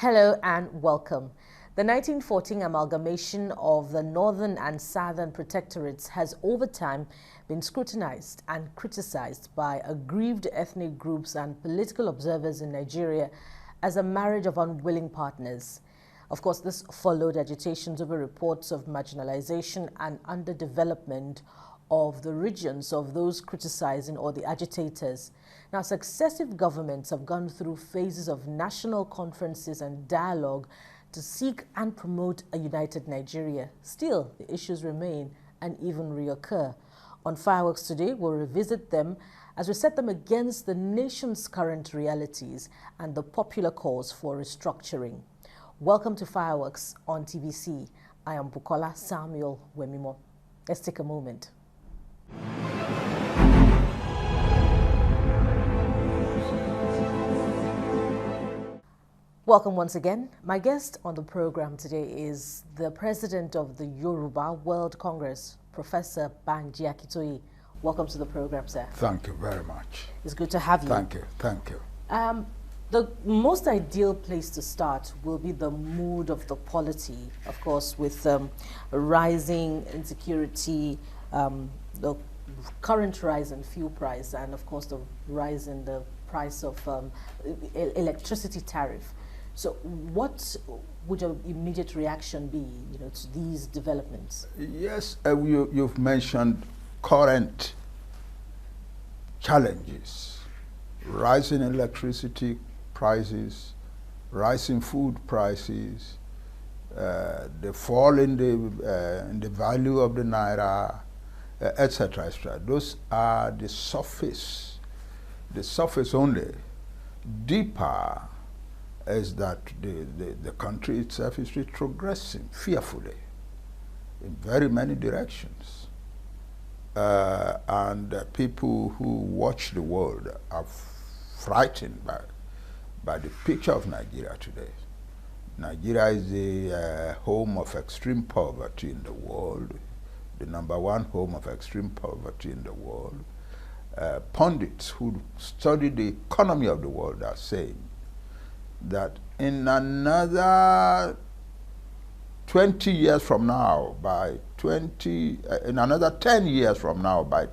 Hello and welcome. The 1914 amalgamation of the Northern and Southern Protectorates has over time been scrutinized and criticized by aggrieved ethnic groups and political observers in Nigeria as a marriage of unwilling partners. Of course, this followed agitations over reports of marginalization and underdevelopment of the regions of those criticizing or the agitators. Now, successive governments have gone through phases of national conferences and dialogue to seek and promote a united Nigeria. Still, the issues remain and even reoccur. On Fireworks today, we'll revisit them as we set them against the nation's current realities and the popular calls for restructuring. Welcome to Fireworks on TVC. I am Bukola Samuel Wemimo. Let's take a moment. Welcome once again. My guest on the program today is the president of the Yoruba World Congress, Professor Banjo Akintoye. Welcome to the program, sir. Thank you very much. It's good to have you. Thank you. Thank you. The most ideal place to start will be the mood of the polity, of course, with rising insecurity, the current rise in fuel price, and of course the rise in the price of electricity tariff. So what would your immediate reaction be, to these developments? Yes, you've mentioned current challenges: rising electricity prices, rising food prices, the fall in the value of the naira, etc., etc. Those are the surface only. Deeper is that the country itself is retrogressing fearfully in very many directions. And people who watch the world are frightened by the picture of Nigeria today. Nigeria is the home of extreme poverty in the world, the #1 home of extreme poverty in the world. Pundits who study the economy of the world are saying that in another 20 years from now, in another 10 years from now, by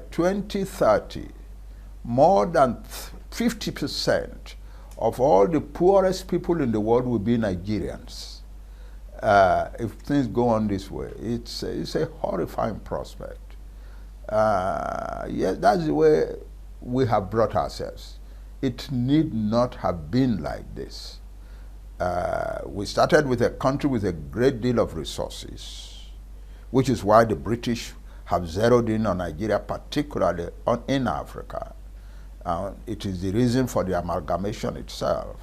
2030, more than 50% of all the poorest people in the world will be Nigerians. If things go on this way, it's a horrifying prospect. Yes, that's the way we have brought ourselves. It need not have been like this. We started with a country with a great deal of resources, which is why the British have zeroed in on Nigeria, particularly in Africa. It is the reason for the amalgamation itself,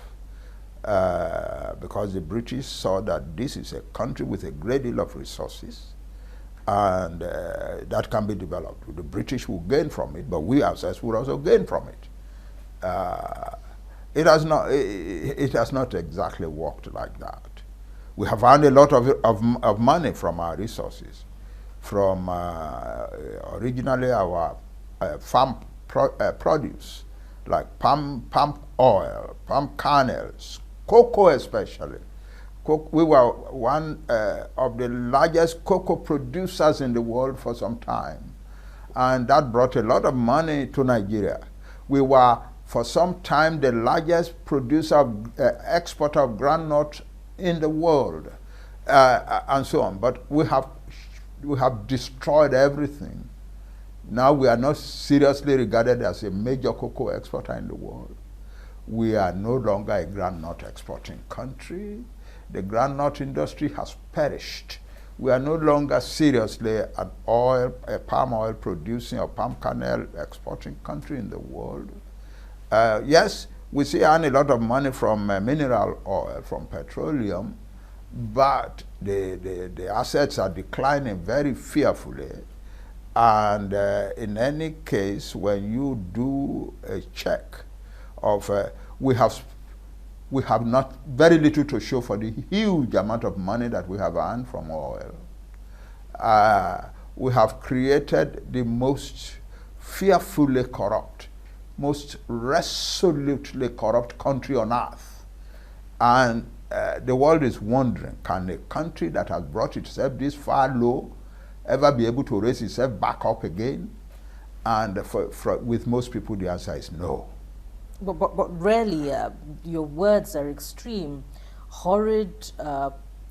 because the British saw that this is a country with a great deal of resources, and that can be developed. The British will gain from it, but we ourselves will also gain from it. It has not exactly worked like that. We have earned a lot of money from our resources, from originally our farm produce, like palm oil, palm kernels, cocoa especially. We were one of the largest cocoa producers in the world for some time, and that brought a lot of money to Nigeria. We were for some time the largest producer exporter of groundnut in the world, and so on. But we have destroyed everything. Now we are not seriously regarded as a major cocoa exporter in the world. We are no longer a groundnut exporting country. The groundnut industry has perished. We are no longer seriously a palm oil producing or palm kernel exporting country in the world. Yes, we still earn a lot of money from mineral oil, from petroleum, but the assets are declining very fearfully. And in any case, when you do a check of, we have not very little to show for the huge amount of money that we have earned from oil. We have created the most fearfully corrupt, most resolutely corrupt country on earth. And the world is wondering, can a country that has brought itself this far low ever be able to raise itself back up again? And with most people, the answer is no. But rarely, your words are extreme, horrid,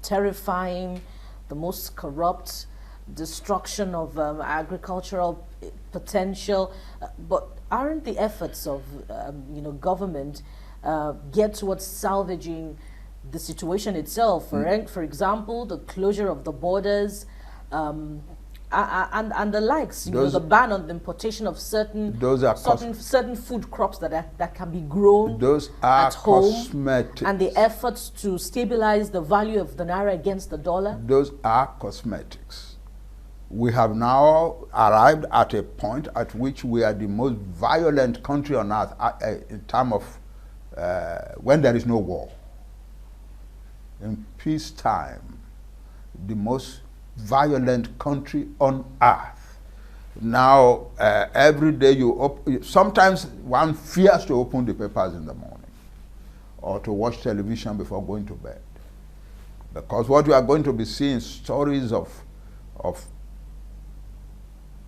terrifying, the most corrupt, destruction of agricultural potential. But aren't the efforts of government get towards salvaging the situation itself? For example, the closure of the borders, and the likes, the ban on the importation of certain food crops that can be grown at home, cosmetics. And the efforts to stabilize the value of the naira against the dollar. Those are cosmetics. We have now arrived at a point at which we are the most violent country on earth in terms of when there is no war. In peacetime, the most violent country on earth. Now, every day sometimes one fears to open the papers in the morning or to watch television before going to bed. Because what we are going to be seeing stories of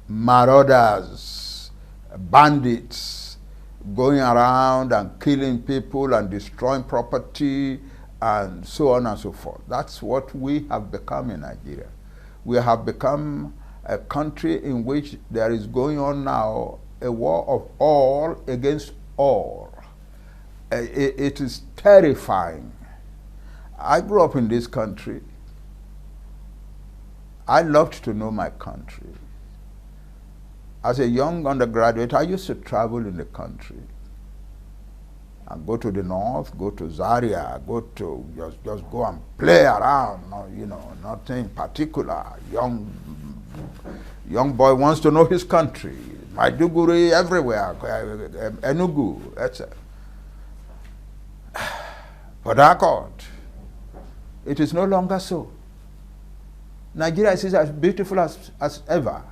marauders, bandits going around and killing people and destroying property and so on and so forth. That's what we have become in Nigeria. We have become a country in which there is going on now a war of all against all. It is terrifying. I grew up in this country. I loved to know my country. As a young undergraduate, I used to travel in the country and go to the north, go to Zaria, go to just go and play around, nothing particular. Young boy wants to know his country. Maiduguri, everywhere, Enugu, etc. But it is no longer so. Nigeria is as beautiful as ever,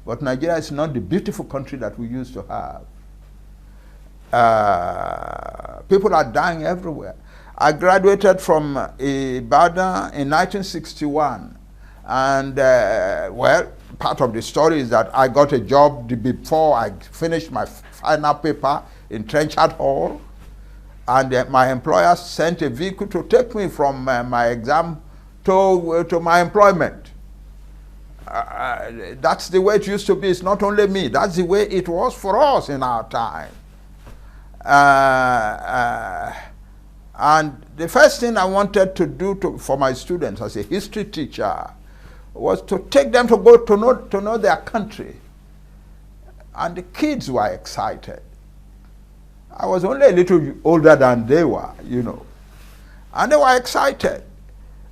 but Nigeria is not the beautiful country that we used to have. People are dying everywhere. I graduated from Ibadan in 1961, and part of the story is that I got a job before I finished my final paper in Trenchard Hall, and my employer sent a vehicle to take me from my exam to my employment. That's the way it used to be. It's not only me. That's the way it was for us in our time. And the first thing I wanted to do for my students as a history teacher was to take them to go to know their country. And the kids were excited. I was only a little older than they were, And they were excited.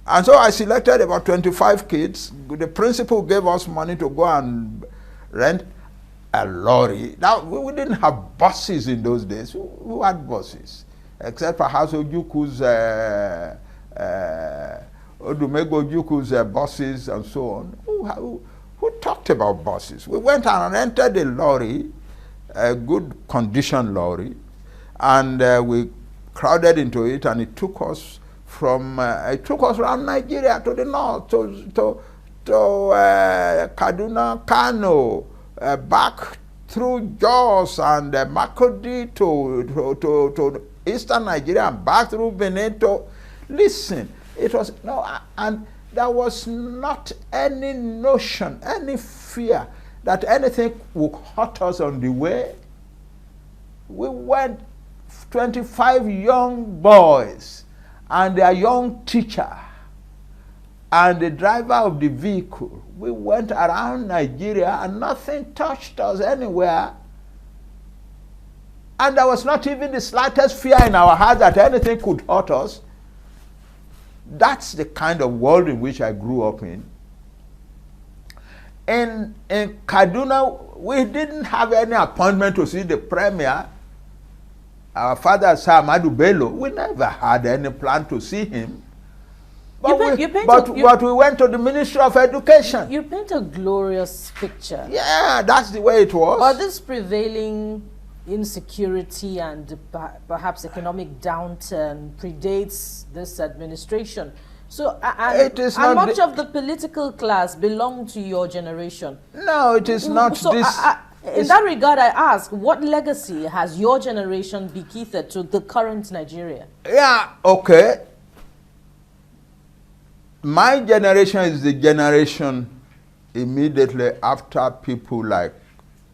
And so I selected about 25 kids. The principal gave us money to go and rent a lorry. Now, we didn't have buses in those days. Who had buses? Except perhaps Ojuku's, Odumego Ojuku's buses and so on. Who talked about buses? We went and rented a lorry, a good condition lorry, and we crowded into it, and it took us around Nigeria to the north, to Kaduna, Kano, back through Jos and Makurdi to eastern Nigeria, and back through Benin to, listen, it was, and there was not any notion, any fear that anything would hurt us on the way. We went 25 young boys and their young teacher and the driver of the vehicle. We went around Nigeria and nothing touched us anywhere. And there was not even the slightest fear in our heart that anything could hurt us. That's the kind of world in which I grew up in. In Kaduna, we didn't have any appointment to see the premier. Our father, Sir Ahmadu Bello, we never had any plan to see him. But we went to the Ministry of Education. You paint a glorious picture. Yeah, that's the way it was. But this prevailing insecurity and perhaps economic downturn predates this administration. So, and much of the political class belong to your generation. No, it is not. So in that regard, I ask, what legacy has your generation bequeathed to the current Nigeria? Yeah, okay. My generation is the generation immediately after people like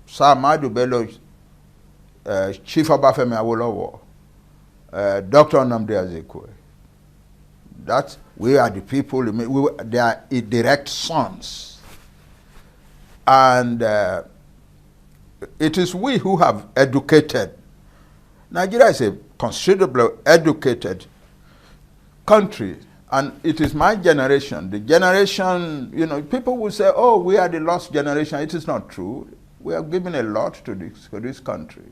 Sir Ahmadu Bello, Chief Obafemi Awolowo, Dr. Nnamdi Azikiwe. We are the people, they are direct sons. And it is we who have educated. Nigeria is a considerably educated country. And it is my generation, the generation, people will say, oh, we are the lost generation. It is not true. We have given a lot to this country.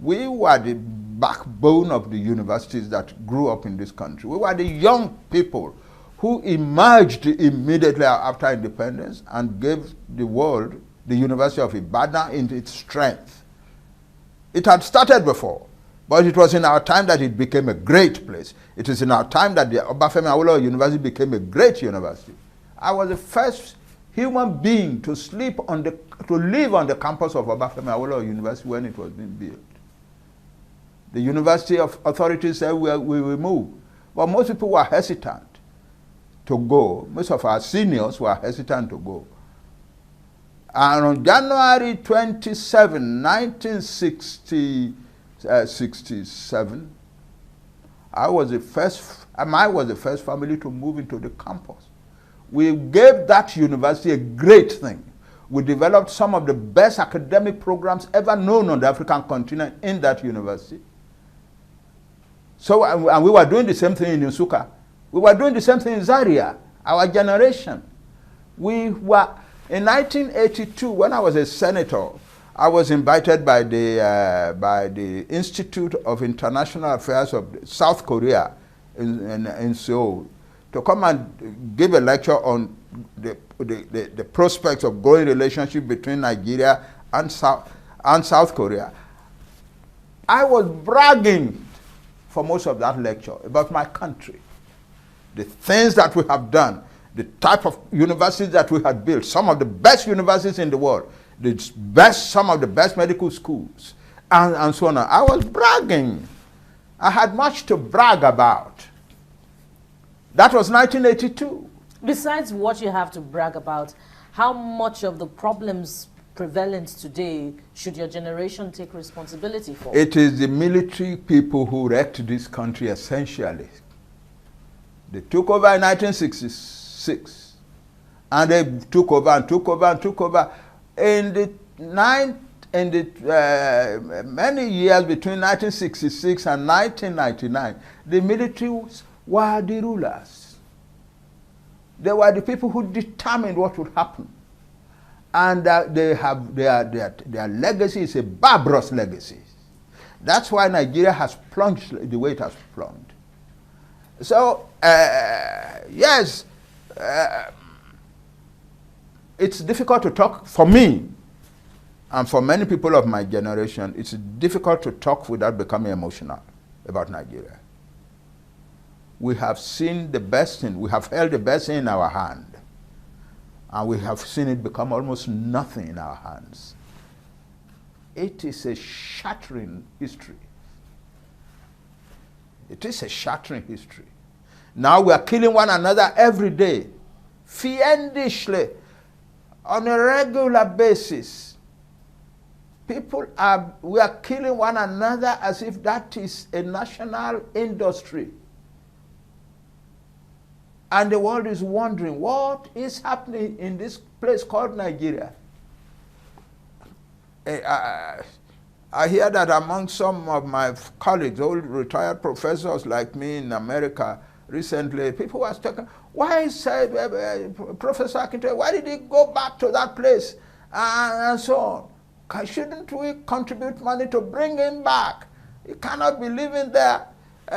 We were the backbone of the universities that grew up in this country. We were the young people who emerged immediately after independence and gave the world the University of Ibadan in its strength. It had started before, but it was in our time that it became a great place. It is in our time that the Obafemi Awolowo University became a great university. I was the first human being to live on the campus of Obafemi Awolowo University when it was being built. The university authorities said we will move, but most people were hesitant to go. Most of our seniors were hesitant to go. And on January 27, 1967, I was the first family to move into the campus. We gave that university a great thing. We developed some of the best academic programs ever known on the African continent in that university. So, and we were doing the same thing in Nsukka. We were doing the same thing in Zaria, our generation. We were, in 1982, when I was a senator, I was invited by the Institute of International Affairs of South Korea in Seoul to come and give a lecture on the prospects of growing relationship between Nigeria and South Korea. I was bragging for most of that lecture about my country, the things that we have done, the type of universities that we had built, some of the best universities in the world, some of the best medical schools, and so on. I was bragging. I had much to brag about. That was 1982. Besides what you have to brag about, how much of the problems prevalent today should your generation take responsibility for? It is the military people who wrecked this country essentially. They took over in 1966, and they took over and took over and took over. In the many years between 1966 and 1999, the militaries were the rulers. They were the people who determined what would happen. And their legacy is a barbarous legacy. That's why Nigeria has plunged the way it has plunged. So, yes, it's difficult to talk, for me, and for many people of my generation, it's difficult to talk without becoming emotional about Nigeria. We have seen the best thing, we have held the best in our hand, and we have seen it become almost nothing in our hands. It is a shattering history. It is a shattering history. Now we are killing one another every day, fiendishly, on a regular basis. We are killing one another as if that is a national industry. And the world is wondering, what is happening in this place called Nigeria? I hear that among some of my colleagues, old retired professors like me in America, recently, people were talking, why is Professor Akintoye, why did he go back to that place? And so on. Shouldn't we contribute money to bring him back? He cannot be living there.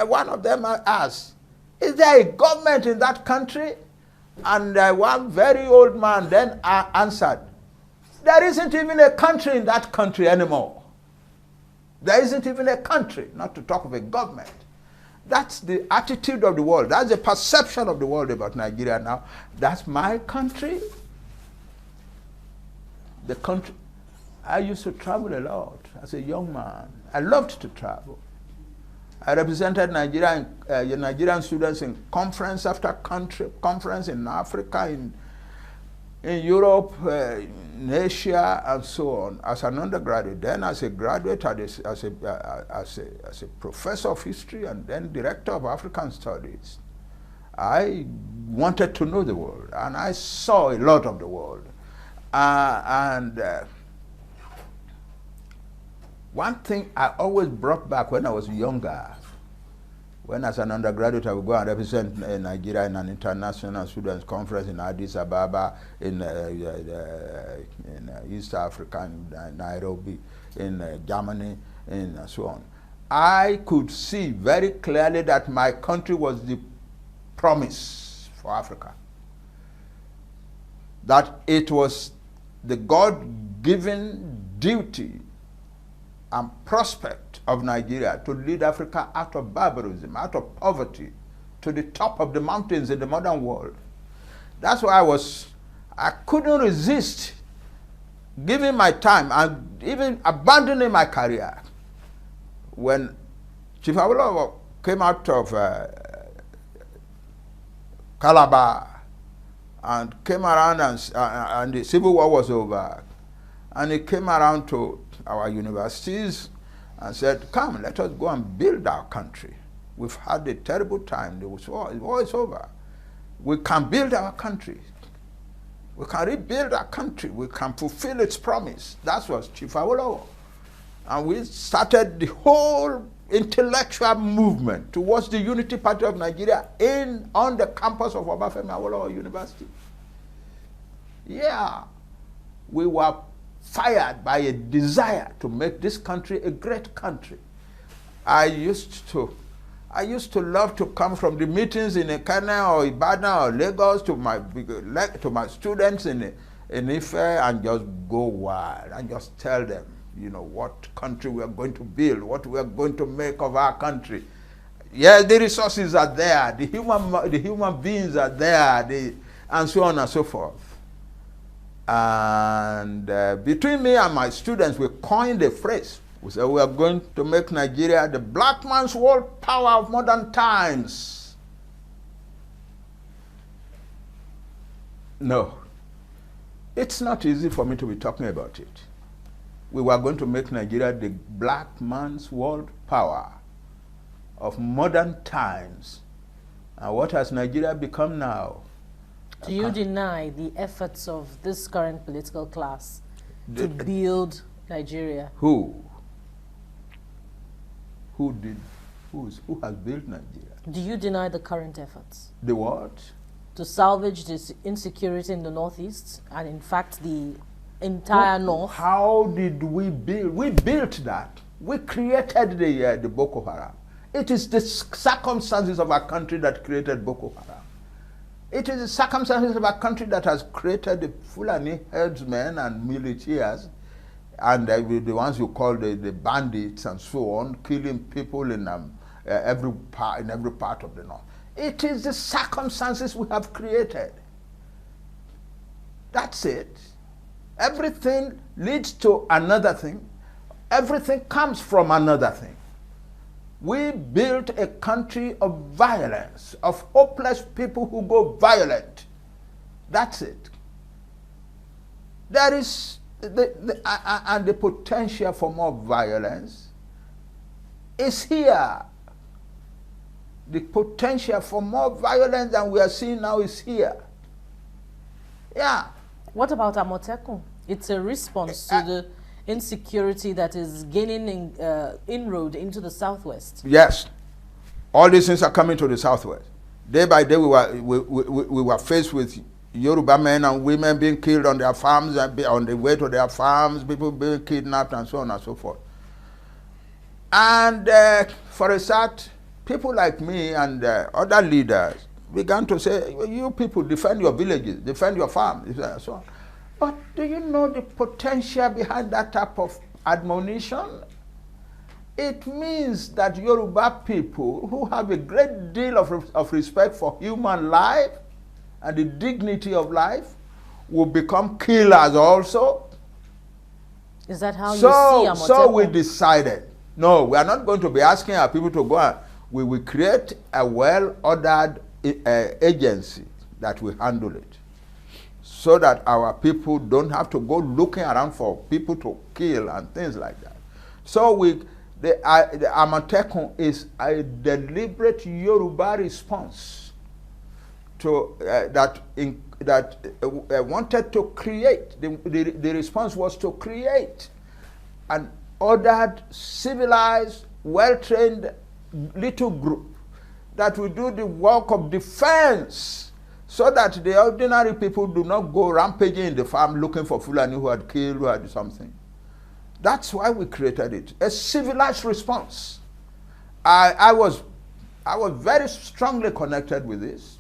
One of them asked, is there a government in that country? And one very old man then answered, there isn't even a country in that country anymore. There isn't even a country, not to talk of a government. That's the attitude of the world. That's the perception of the world about Nigeria now. That's my country. The country. I used to travel a lot as a young man. I loved to travel. I represented Nigerian students in conference after conference in Africa, in Europe, in Asia, and so on, as an undergraduate. Then as a graduate, as a professor of history, and then director of African studies. I wanted to know the world, and I saw a lot of the world. One thing I always brought back when I was younger, when as an undergraduate I would go and represent Nigeria in an international students conference in Addis Ababa, in East Africa, in Nairobi, in Germany, and so on. I could see very clearly that my country was the promise for Africa. That it was the God-given duty and prospect of Nigeria to lead Africa out of barbarism, out of poverty, to the top of the mountains in the modern world. That's why I couldn't resist giving my time and even abandoning my career. When Chief Awolowo came out of Calabar and came around and the Civil War was over, and he came around to our universities and said, come, let us go and build our country. We've had a terrible time. The war is over. We can build our country. We can rebuild our country. We can fulfill its promise. That was Chief Awolowo. And we started the whole intellectual movement towards the Unity Party of Nigeria on the campus of Obafemi Awolowo University. Yeah, we were fired by a desire to make this country a great country. I used to love to come from the meetings in Ekene or Ibadan or Lagos to my students in Ife and just go wild and just tell them, you know, what country we are going to build, what we are going to make of our country. Yes, the resources are there, the human beings are there, and so on and so forth. And between me and my students, we coined a phrase. We said we are going to make Nigeria the black man's world power of modern times. No, it's not easy for me to be talking about it. We were going to make Nigeria the black man's world power of modern times. And what has Nigeria become now? Do you deny the efforts of this current political class to build Nigeria? Who? Who has built Nigeria? Do you deny the current efforts? The what? To salvage this insecurity in the Northeast and in fact the entire North? How did we build? We built that. We created the Boko Haram. It is the circumstances of our country that created Boko Haram. It is the circumstances of our country that has created the Fulani herdsmen and militias, and the ones you call the bandits and so on, killing people in every part of the North. It is the circumstances we have created. That's it. Everything leads to another thing. Everything comes from another thing. We built a country of violence, of hopeless people who go violent. That's it. There is the potential for more violence is here. The potential for more violence than we are seeing now is here. Yeah. What about Amotekun? It's a response to the insecurity that is gaining inroad into the Southwest. Yes. All these things are coming to the Southwest. Day by day we were faced with Yoruba men and women being killed on their farms, and on the way to their farms, people being kidnapped and so on and so forth. And for a start, people like me and other leaders began to say, you people defend your villages, defend your farms, and so on. But do you know the potential behind that type of admonition? It means that Yoruba people who have a great deal of respect for human life and the dignity of life will become killers also. Is that how you see Amotekun? So we decided, no, we are not going to be asking our people to go and we will create a well-ordered agency that will handle it, so that our people don't have to go looking around for people to kill and things like that. So the Amotekun is a deliberate Yoruba response to that wanted to create. The response was to create an ordered, civilized, well-trained little group that will do the work of defense, so that the ordinary people do not go rampaging in the farm looking for Fulani who had killed, who had something. That's why we created it, a civilized response. I was very strongly connected with this.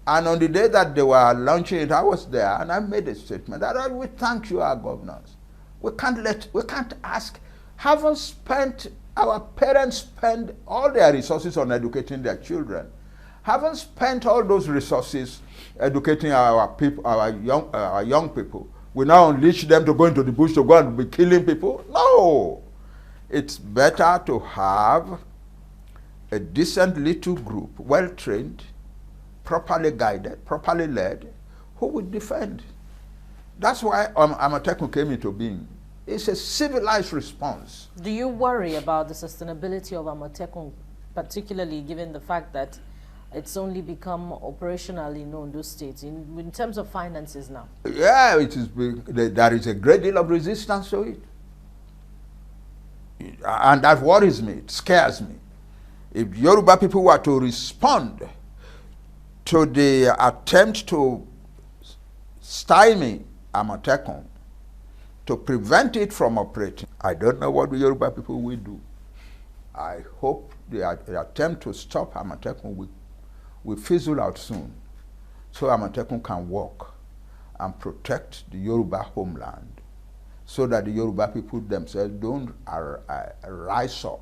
And on the day that they were launching it, I was there, and I made a statement that we thank you, our governors. We can't ask, our parents spend all their resources on educating their children. Haven't spent all those resources educating our people, our young people. We now unleash them to go into the bush to go and be killing people? No. It's better to have a decent little group, well-trained, properly guided, properly led, who will defend. That's why Amotekun came into being. It's a civilized response. Do you worry about the sustainability of Amotekun, particularly given the fact that it's only become operational in Ondo State, in terms of finances now? Yeah, there is a great deal of resistance to it. And that worries me, it scares me. If Yoruba people were to respond to the attempt to stymie Amotekun, to prevent it from operating, I don't know what the Yoruba people will do. I hope the attempt to stop Amotekun will fizzle out soon, so Amotekun can work and protect the Yoruba homeland, so that the Yoruba people themselves don't rise up.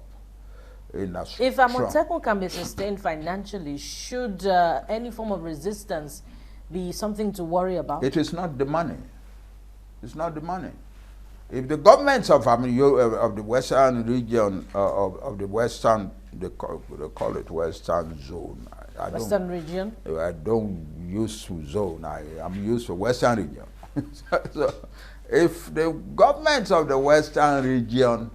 If Amotekun can be sustained financially, should any form of resistance be something to worry about? It is not the money. It's not the money. If the governments of the western region, of the western, they call it western zone. Western region? I don't use zone. I'm used to western region. So if the governments of the western region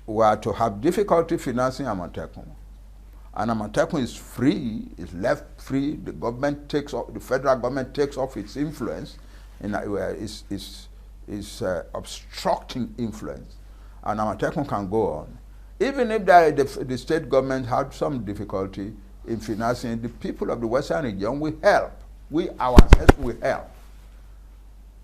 were to have difficulty financing Amotekun, and Amotekun is free, is left free, the federal government takes off its influence, and is obstructing influence, and Amotekun can go on. Even if the state government had some difficulty in financing, the people of the western region will help. We ourselves will help.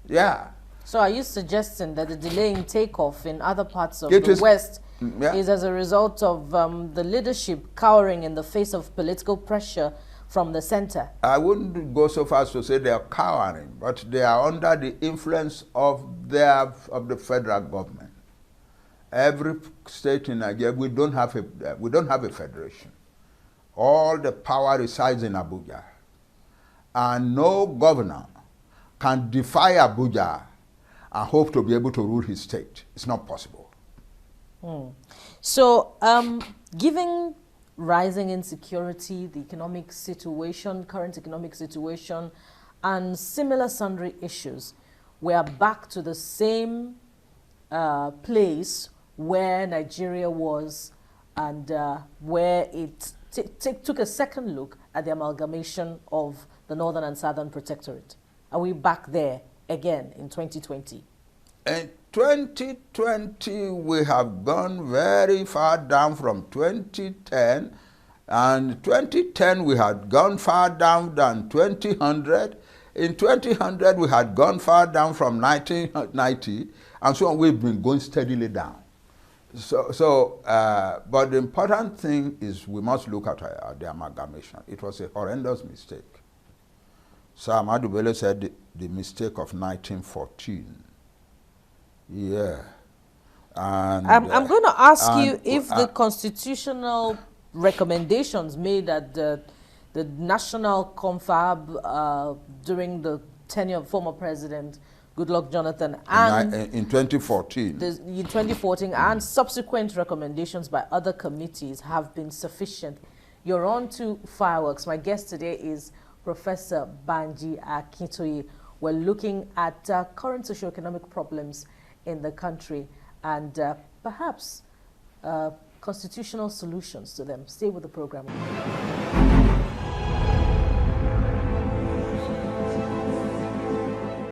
Yeah. So are you suggesting that the delay in takeoff in other parts of the West is as a result of the leadership cowering in the face of political pressure from the center? I wouldn't go so far as to say they are cowering, but they are under the influence of the federal government. Every state in Nigeria, we don't have a federation. All the power resides in Abuja, and no governor can defy Abuja and hope to be able to rule his state. It's not possible. So, given rising insecurity, the economic situation, current economic situation, and similar sundry issues, we are back to the same place where Nigeria was, and where it took a second look at the amalgamation of the Northern and Southern Protectorate. Are we back there again in 2020? In 2020, we have gone very far down from 2010. And 2010, we had gone far down than 2000. In 2000, we had gone far down from 1990. And so on, we've been going steadily down. But the important thing is we must look at the amalgamation. It was a horrendous mistake. Sir Ahmadu Bello said the mistake of 1914. Yeah. And I'm going to ask you and, if the constitutional recommendations made at the national confab during the tenure of former President Goodluck Jonathan and in 2014, in 2014 and subsequent recommendations by other committees have been sufficient. You're on to fireworks. My guest today is Professor Banji Akintoye. We're looking at current socioeconomic problems in the country and perhaps constitutional solutions to them. Stay with the program.